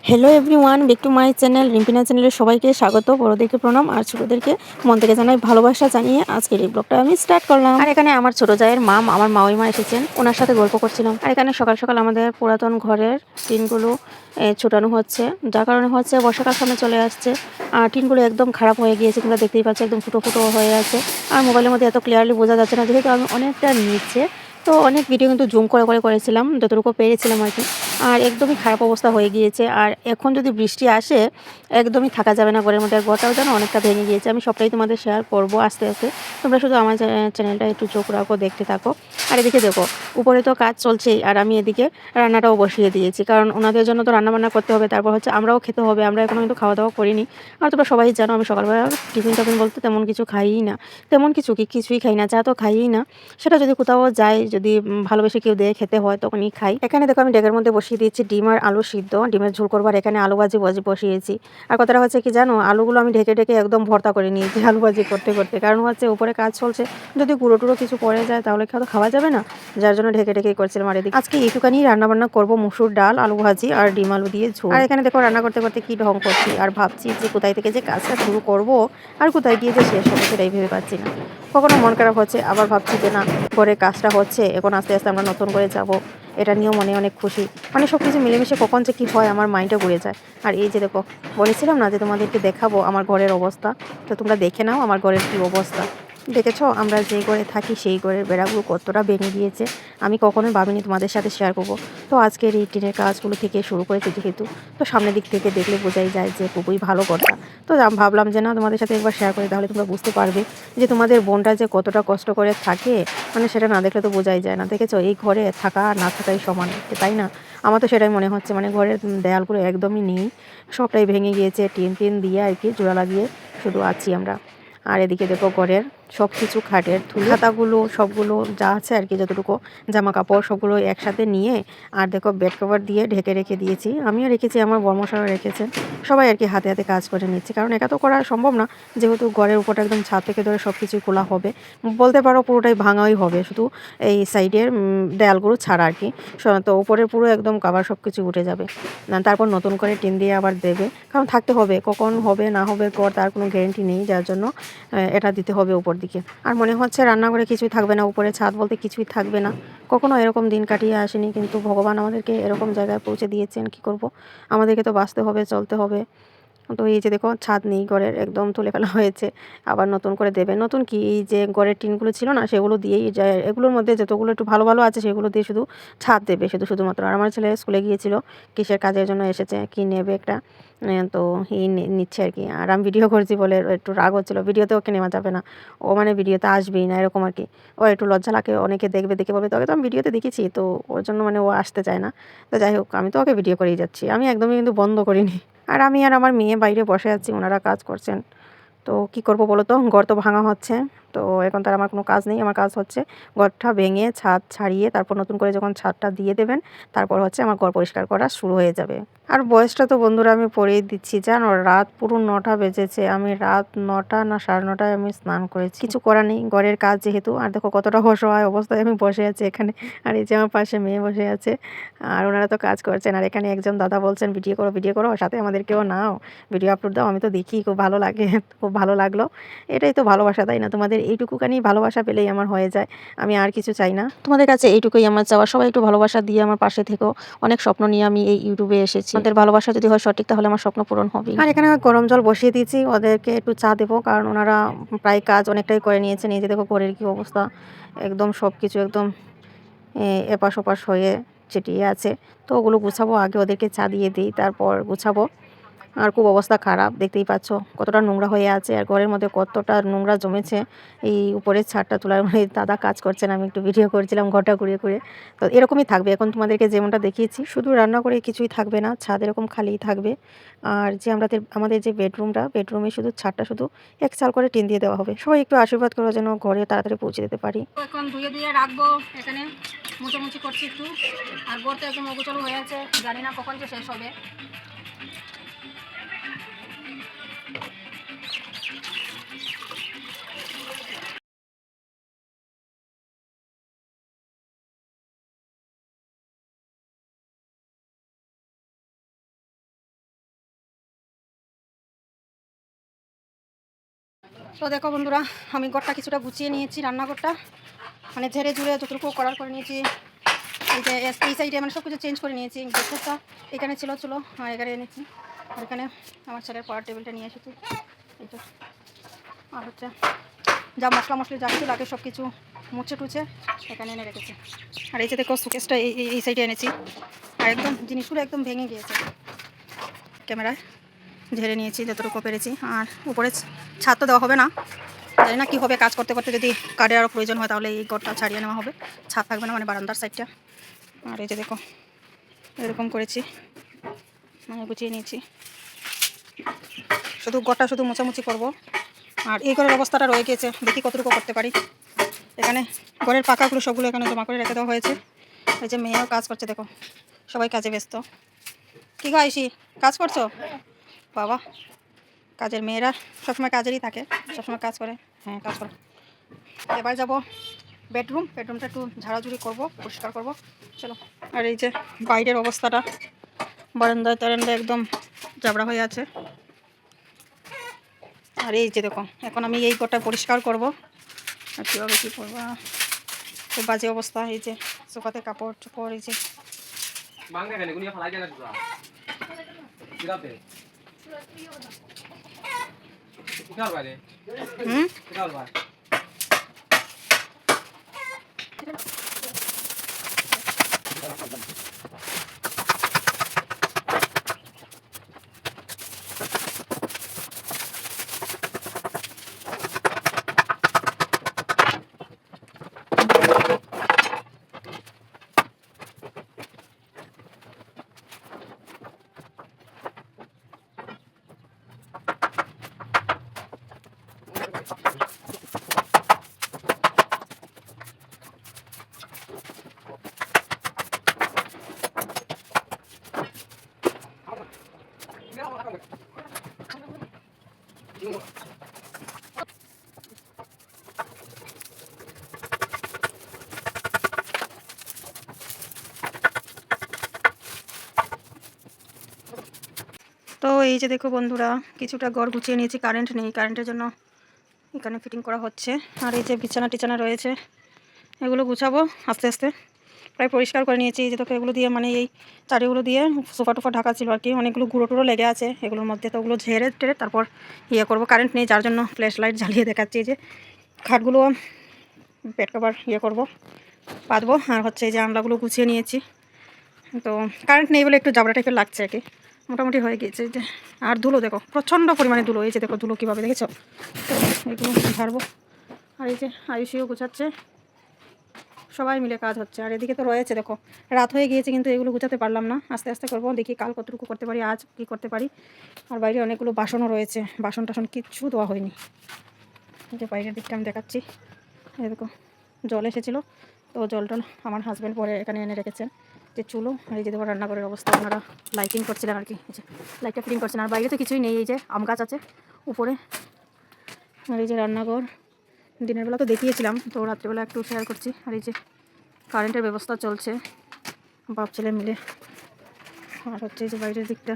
Hello everyone, back to my channel Rimpina চ্যানেলের সবাইকে স্বাগত। বড়দেরকে প্রণাম আর ছোটদেরকে মন থেকে জানাই ভালোবাসা জানিয়ে আজকের এই ব্লগটা আমি স্টার্ট করলাম। আর এখানে আমার ছোট জায়ের আমার মাওইমা এসেছেন, ওনার সাথে গল্প করছিলাম। আর এখানে সকাল সকাল আমাদের পুরাতন ঘরের টিনগুলো ছুটানো হচ্ছে, যার কারণে হচ্ছে বর্ষাকাল সামনে চলে আসছে। আর টিনগুলো একদম খারাপ হয়ে গিয়েছে, তোমরা দেখতেই পাচ্ছ একদম ফুটো ফুটো হয়ে আছে। আর মোবাইলের মধ্যে এত ক্লিয়ারলি বোঝা যাচ্ছে না, যেহেতু আমি অনেকটা নিচে, তো অনেক ভিডিও কিন্তু জুম করে করেছিলাম যতটুকু পেরেছিলাম আর কি। আর একদমই খারাপ অবস্থা হয়ে গিয়েছে। আর এখন যদি বৃষ্টি আসে একদমই থাকা যাবে না ঘরের মধ্যে, আর ঘরটাও যেন অনেকটা ভেঙে গিয়েছে। আমি সবটাই তোমাদের শেয়ার করব আস্তে আস্তে, তোমরা শুধু আমার চ্যানেলটা একটু চোখ রাখো, দেখতে থাকো। আর এদিকে দেখো উপরে তো কাজ চলছেই, আর আমি এদিকে রান্নাটাও বসিয়ে দিয়েছি, কারণ ওনাদের জন্য তো রান্নাবান্না করতে হবে, তারপর হচ্ছে আমরাও খেতে হবে। আমরা এখনও কিন্তু খাওয়া দাওয়া করিনি। আর তোমরা সবাই জানো আমি সকালবেলা টিফিন বলতে তেমন কিছু খাইই না, তেমন কিছুই খাই না, চা তো খাইই না। সেটা যদি কোথাও যাই, যদি ভালোবেসে কেউ দিয়ে খেতে হয় তখনই খাই। এখানে দেখো আমি ডেকের মধ্যে বসিয়ে দিয়েছি ডিম আর আলু সিদ্ধ, ডিমের ঝোল করবার। এখানে আলু ভাজি বসিয়েছি। আর কথাটা হচ্ছে কি জানো, আলুগুলো আমি ঢেকে একদম ভর্তা করে নিয়েছি আলু ভাজি করতে করতে, কারণ হচ্ছে উপরে কাজ চলছে, যদি গুঁড়ো টুড়ো কিছু পড়ে যায় তাহলে খাওয়া যাবে না, যার জন্য ঢেকেই করছিলাম। আর এদিকে আজকে এইটুকানি রান্নাবান্না করবো, মুসুর ডাল, আলু ভাজি আর ডিম আলু দিয়ে ঝোল। আর এখানে দেখো রান্না করতে করতে কি ঢং করছি, আর ভাবছি যে কোথায় থেকে যে কাজটা শুরু করব আর কোথায় গিয়ে যে শেষ হবে সেটাই ভেবে পাচ্ছি না। কখনো মন খারাপ হচ্ছে, আবার ভাবছি যে না, ঘরে কাজটা হচ্ছে, এখন আস্তে আস্তে আমরা নতুন করে যাব, এটা নিয়েও মনে অনেক খুশি। মানে সব কিছু মিলেমিশে কখন যে কী হয় আমার মাইন্ডটা ঘুরে যায়। আর এই যে দেখো বলেছিলাম না যে তোমাদেরকে দেখাবো আমার ঘরের অবস্থা, তো তোমরা দেখে নাও আমার ঘরের কী অবস্থা। দেখেছো আমরা যে ঘরে থাকি সেই ঘরের বেড়াগুলো কতটা ভেঙে গিয়েছে, আমি কখনোই ভাবিনি তোমাদের সাথে শেয়ার করবো। তো আজকের এই টিনের কাজগুলো থেকে শুরু করেছি যেহেতু, তো সামনের দিক থেকে দেখলে বোঝাই যায় যে খুবই ভালো কথা। তো ভাবলাম যে না, তোমাদের সাথে একবার শেয়ার করি, তাহলে তোমরা বুঝতে পারবে যে তোমাদের বোনটা যে কতটা কষ্ট করে থাকে, মানে সেটা না দেখলে তো বোঝাই যায় না। দেখেছো এই ঘরে থাকা আর না থাকাই সমান, তাই না? আমার তো সেটাই মনে হচ্ছে, মানে ঘরের দেয়ালগুলো একদমই নেই, সবটাই ভেঙে গিয়েছে, টিন দিয়ে আর কি জোড়া লাগিয়ে শুধু আছি আমরা। আর এদিকে দেখো ঘরের সব কিছু খাটের খাতাগুলো সবগুলো যা আছে আর কি, যতটুকু জামা কাপড় সবগুলো একসাথে নিয়ে, আর দেখো বেড কভার দিয়ে ঢেকে রেখে দিয়েছি। আমিও রেখেছি, আমার বর্মশারা রেখেছেন, সবাই আর কি হাতে হাতে কাজ করে নিচ্ছে, কারণ একা তো করা সম্ভব না, যেহেতু ঘরের উপরটা একদম ছাদ থেকে ধরে সব কিছুই খোলা হবে, বলতে পারো পুরোটাই ভাঙাই হবে, শুধু এই সাইডের দেয়ালগুলো ছাড়া আর কি। তো উপরের পুরো একদম কাভার সব কিছু উঠে যাবে, তারপর নতুন করে টিন দিয়ে আবার দেবে, কারণ থাকতে হবে, কখন হবে না হবে ঘর তার কোনো গ্যারেন্টি নেই, যার জন্য এটা দিতে হবে উপর দিকে। আর মনে হচ্ছে রান্নাঘরে কিছুই থাকবে না, উপরে ছাদ বলতে কিছুই থাকবে না। কখনো এরকম দিন কাটিয়ে আসেনি, কিন্তু ভগবান আমাদেরকে এরকম জায়গায় পৌঁছে দিয়েছেন, কি করব, আমাদেরকে তো বাঁচতে হবে, চলতে হবে। তো এই যে দেখো ছাদ নেই ঘরের, একদম তুলে ফেলা হয়েছে, আবার নতুন করে দেবে। নতুন কি, এই যে ঘরের টিনগুলো ছিল না সেগুলো দিয়েই যায়, এগুলোর মধ্যে যতগুলো একটু ভালো ভালো আছে সেগুলো দিয়ে শুধু ছাদ দেবে, শুধুমাত্র। আর আমার ছেলে স্কুলে গিয়েছিল, কিসের কাজের জন্য এসেছে, কি নেবে একটা, তো এই নিচ্ছে আর কি। আর আমি ভিডিও করছি বলে একটু রাগ হচ্ছিলো, ভিডিওতে ওকে নেওয়া যাবে না, ও মানে ভিডিওতে আসবেই না এরকম আর কি। ও একটু লজ্জা লাগে, অনেকে দেখবে, দেখে বলবে তোকে তো আমি ভিডিওতে দেখেছি, তো ওর জন্য মানে ও আসতে চায় না। তো যাই হোক, আমি তো ওকে ভিডিও করেই যাচ্ছি, আমি একদমই কিন্তু বন্ধ করিনি। আর আমি আর আমার মেয়ে বাইরে বসে আছি, ওনারা কাজ করছেন। তো কি করব বলো তো, ঘর তো ভাঙা হচ্ছে, তো এখন তার আমার কোনো কাজ নেই, আমার কাজ হচ্ছে ঘরটা ভেঙে ছাদ ছাড়িয়ে তারপর নতুন করে যখন ছাদটা দিয়ে দেবেন, তারপর হচ্ছে আমার ঘর পরিষ্কার করা শুরু হয়ে যাবে। আর বয়সটা তো বন্ধুরা আমি পড়েই দিচ্ছি, জানো রাত পুরো 9টা বেজেছে, আমি রাত 9টা না 9:30টায় আমি স্নান করেছি, কিছু করার নেই, ঘরের কাজ যেহেতু। আর দেখো কতটা অসহায় অবস্থায় আমি বসে আছি এখানে, আর এই যে আমার পাশে মেয়ে বসে আছে, আর ওনারা তো কাজ করছেন। আর এখানে একজন দাদা বলছেন ভিডিও করো, সাথে আমাদেরকেও নাও, ভিডিও আপলোড দাও। আমি তো দেখি, খুব ভালো লাগে, খুব ভালো লাগলো। এটাই তো ভালোবাসা, তাই না? তোমাদের এইটুকুখানি ভালোবাসা পেলেই আমার হয়ে যায়, আমি আর কিছু চাই না। তোমাদের কাছে এইটুকুই আমার চাওয়া, সবাই একটু ভালোবাসা দিয়ে আমার পাশে থেকো। অনেক স্বপ্ন নিয়ে আমি এই ইউটিউবে এসেছি, আমাদের ভালোবাসা যদি হয় সঠিক, তাহলে আমার স্বপ্ন পূরণ হবে। আর এখানে গরম জল বসিয়ে দিয়েছি, ওদেরকে একটু চা দেবো, কারণ ওনারা প্রায় কাজ অনেকটাই করে নিয়েছেন। এই যে দেখো ঘরের কি অবস্থা, একদম সব কিছু একদম এপাশ ওপাশ হয়ে চেটিয়ে আছে। তো ওগুলো গুছাবো, আগে ওদেরকে চা দিয়ে দিই, তারপর গুছাবো। আর খুব অবস্থা খারাপ, দেখতেই পাচ্ছ কতটা নোংরা হয়ে আছে, আর ঘরের মধ্যে কতটা নোংরা জমেছে। এই উপরের ছাদটা তোলার মানে দাদা কাজ করছেন, আমি একটু ভিডিও করছিলাম ঘরটা ঘুরিয়ে। তো এরকমই থাকবে এখন, তোমাদেরকে যেমনটা দেখিয়েছি, শুধু রান্না করে কিছুই থাকবে না, ছাদ এরকম খালিই থাকবে। আর যে আমাদের যে বেডরুমে শুধু ছাদটা শুধু এক চাল করে টিন দিয়ে দেওয়া হবে। সবাই একটু আশীর্বাদ করো যেন ঘরে তাড়াতাড়ি পৌঁছে দিতে পারি। এখন ধুয়ে দিয়ে রাখবো, এখানে মুছামুছি করছি একটু। আর ঘরটা একদম অগোছালো হয়ে আছে, জানি না কখন যে শেষ হবে। তো দেখো বন্ধুরা, আমি ঘরটা কিছুটা গুছিয়ে নিয়েছি, রান্নাঘরটা মানে ঝেড়ে ঝুড়ে যতটুকু করার করে নিয়েছি। এই যে এই সাইডে মানে সব কিছু চেঞ্জ করে নিয়েছি। ব্রেকফাস্টটা এখানে ছিল আর এখানে এনেছি। আর এখানে আমার ছেলের পড়ার টেবিলটা নিয়ে এসেছি এইটা। আর হচ্ছে যা মশলা মশলি যা কিছু লাগে সব কিছু মুছে টুছে এখানে এনে রেখেছি। আর এই যে দেখো সুকেসটা এই সাইডে এনেছি। আর একদম জিনিসগুলো একদম ভেঙে গিয়েছে, ক্যামেরায় ঝেড়ে নিয়েছি যতটুকু পেরেছি। আর উপরে ছাদ তো দেওয়া হবে না, জানি না কী হবে, কাজ করতে করতে যদি কাঠের আরও প্রয়োজন হয় তাহলে এই ঘরটা ছাড়িয়ে নেওয়া হবে, ছাদ থাকবে না মানে বারান্দার সাইডটা। আর এই যে দেখো এরকম করেছি, মানে গুছিয়ে নিয়েছি। শুধু ঘরটা শুধু মোছামুছি করবো। আর এই ঘরের অবস্থাটা রয়ে গিয়েছে, দেখি কতটুকু করতে পারি। এখানে ঘরের পাকাগুলো সবগুলো এখানে জমা করে রেখে দেওয়া হয়েছে। এই যে মেয়েও কাজ করছে, দেখো সবাই কাজে ব্যস্ত। কী গো আইসি, কাজ করছো? বাবা, কাজের মেয়েরা সবসময় কাজেরই থাকে, সবসময় কাজ করে। হ্যাঁ, কাজ করে। এবার যাব বেডরুমটা একটু ঝাড়াঝুড়ি করব, পরিষ্কার করব। চলো। আর এই যে বাইরের অবস্থাটা, বারান্দায় টারান্দায় একদম জাবড়া হয়ে আছে। আর এই যে দেখো এখন আমি এই ঘরটা পরিষ্কার করব। আর কীভাবে কী করবো, খুব বাজে অবস্থা। এই যে সোফাতে কাপড় চোপড়, এই যে তো এই যে দেখো বন্ধুরা, কিছুটা ঘর গুছিয়ে নিয়েছি। কারেন্ট নেই, কারেন্টের জন্য এখানে ফিটিং করা হচ্ছে। আর এই যে বিছানা টিছানা রয়েছে, এগুলো গুছাবো আস্তে আস্তে। প্রায় পরিষ্কার করে নিয়েছি। এই যে তোকে এগুলো দিয়ে মানে এই চারিগুলো দিয়ে সোফা টোফা ঢাকা ছিল আর কি, অনেকগুলো গুঁড়ো টুড়ো লেগে আছে এগুলোর মধ্যে। তো ওগুলো ঝেড়ে টেড়ে তারপর করবো। কারেন্ট নেই, যার জন্য ফ্ল্যাশ লাইট জ্বালিয়ে দেখাচ্ছি। এই যে খাটগুলো বেড কভার করবো, পাতবো। আর হচ্ছে এই যে আমলাগুলো গুছিয়ে নিয়েছি। তো কারেন্ট নেই বলে একটু জাবড়া টাইপের লাগছে আর কি, মোটামুটি হয়ে গিয়েছে। এই যে আর ধুলো দেখো, প্রচণ্ড পরিমাণে ধুলো। এই যে দেখো ধুলো কীভাবে, দেখেছো? তো এগুলো ঝাড়বো। আর এই যে আয়ুষিও গুছাচ্ছে, সবাই মিলে কাজ হচ্ছে। আর এদিকে তো রয়েছে, দেখো রাত হয়ে গিয়েছে কিন্তু এগুলো গুছাতে পারলাম না, আস্তে আস্তে করবো। দেখি কাল কতটুকু করতে পারি, আজ কি করতে পারি। আর বাইরে অনেকগুলো বাসনও রয়েছে, বাসন টাসন কিচ্ছু দেওয়া হয়নি। এই যে বাইরের দিকটা আমি দেখাচ্ছি। এই দেখো জল এসেছিলো, তো জল টল আমার হাজব্যান্ড পরে এখানে এনে রেখেছেন। যে চুলো আর এই যে দেখো রান্নাঘরের অবস্থা, ওনারা লাইটিং করছিলেন আর কি। এই যে লাইটটা ফিটিং করছেন। আর বাইরে তো কিছুই নেই, এই যে আম গাছ আছে উপরে। আর এই যে রান্নাঘর দিনের বেলা তো দেখিয়েছিলাম, তো রাত্রিবেলা একটু শেয়ার করছি। আর এই যে কারেন্টের ব্যবস্থা চলছে বাপ ছেলে মিলে। আর হচ্ছে এই যে বাইরের দিকটা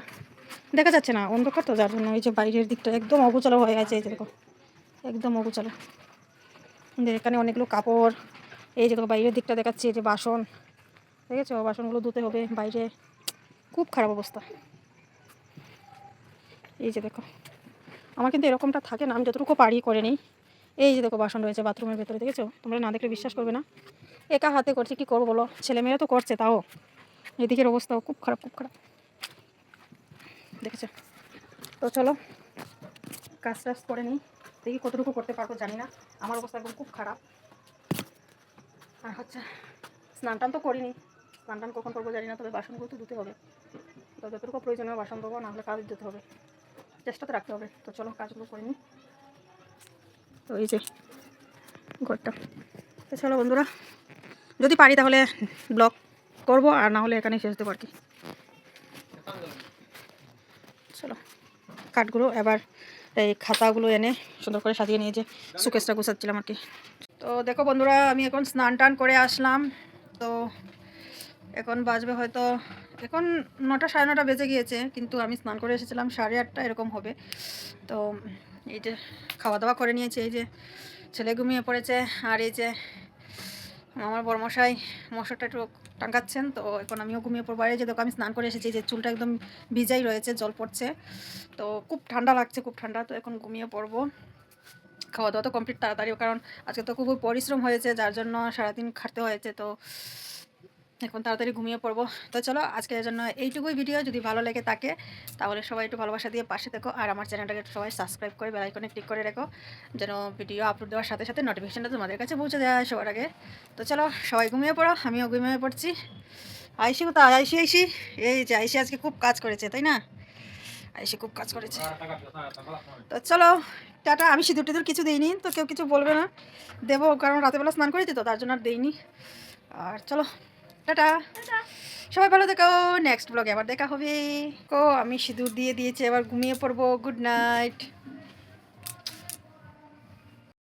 দেখা যাচ্ছে না, অন্ধকার তো, যার জন্য এই যে বাইরের দিকটা একদম অগোছালো হয়ে গেছে। এই যে দেখো একদম অগোছালো। এখানে অনেকগুলো কাপড়। এই যে দেখো বাইরের দিকটা দেখাচ্ছি, এই যে বাসন দেখেছো, বাসনগুলো ধুতে হবে বাইরে। খুব খারাপ অবস্থা। এই যে দেখো আমার কিন্তু এরকমটা থাকে না, আমি যতটুকু পারি করে নিই। এই যে দেখো বাসন রয়েছে বাথরুমের ভেতরে, দেখেছো? তোমরা না দেখলে বিশ্বাস করবে না, একা হাতে করছি, কি করবো বলো? ছেলেমেয়েরা তো করছে, তাও এদিকের অবস্থাও খুব খারাপ, খুব খারাপ, দেখেছো? তো চলো কাজ টাজ করে নিই, দেখি কতটুকু করতে পারবো জানি না, আমার অবস্থা একদম খুব খারাপ। আর হচ্ছে স্নান টান তো করিনি, স্নান টান কখন করবো জানি না, তবে বাসনগুলো তো ধুতে হবে। তো যতটুকু প্রয়োজনীয় বাসন দেবো, না হলে কাজ দিতে হবে, চেষ্টা তো রাখতে হবে। তো চলো কাজগুলো করে নিই। তো এই যে ঘরটা, তো চলো বন্ধুরা, যদি পারি তাহলে ব্লগ করব, আর না হলে এখানেই শেষ দেবো আর কি। চলো কাঠগুলো এবার এই খাতাগুলো এনে সুন্দর করে সাজিয়ে নিয়ে যে সুকেসটা গুছাচ্ছিলাম আর কি। তো দেখো বন্ধুরা, আমি এখন স্নান টান করে আসলাম। তো এখন বাজবে হয়তো, এখন 9টা 9:30 বেজে গিয়েছে, কিন্তু আমি স্নান করে এসেছিলাম 8:30 এরকম হবে। তো এই যে খাওয়া দাওয়া করে নিয়েছে, এই যে ছেলে ঘুমিয়ে পড়েছে, আর এই যে আমার বড়মশাই মশারটা একটু টাঙ্গাচ্ছেন। তো এখন আমিও ঘুমিয়ে পড়বো। আর এই যে দেখো আমি স্নান করে এসেছি, যে চুলটা একদম ভিজাই রয়েছে, জল পড়ছে, তো খুব ঠান্ডা লাগছে, খুব ঠান্ডা। তো এখন ঘুমিয়ে পড়বো। খাওয়া দাওয়া তো কমপ্লিট তাড়াতাড়ি, কারণ আজকে তো খুবই পরিশ্রম হয়েছে, যার জন্য সারাদিন খাটতে হয়েছে। তো এখন তাড়াতাড়ি ঘুমিয়ে পড়বো। তো চলো আজকের জন্য এইটুকুই ভিডিও। যদি ভালো লেগে থাকে তাহলে সবাই একটু ভালোবাসা দিয়ে পাশে দেখো, আর আমার চ্যানেলটাকে একটু সবাই সাবস্ক্রাইব করে বেল আইকনে ক্লিক করে রেখো, যেন ভিডিও আপলোড দেওয়ার সাথে সাথে নোটিফিকেশনটা তোমাদের কাছে পৌঁছে যায় সবার আগে। তো চলো সবাই ঘুমিয়ে পড়ো, আমিও ঘুমিয়ে পড়ছি। আইসি কোথায়? আইসি এই যে আইসি আজকে খুব কাজ করেছে, তাই না? আইসি খুব কাজ করেছে। তো চলো টাটা। আমি সিঁদুর টিঁদুর কিছু দিইনি, তো কেউ কিছু বলবে না, দেবো, কারণ রাতেবেলা স্নান করেছি তো তার জন্য আর দিইনি। আর চলো টাটা, সবাই ভালো থেকো। নেক্সট ব্লগে আবার দেখা হবে। আমি সিঁদুর দিয়ে দিয়েছি, এবার ঘুমিয়ে পড়বো। Good night.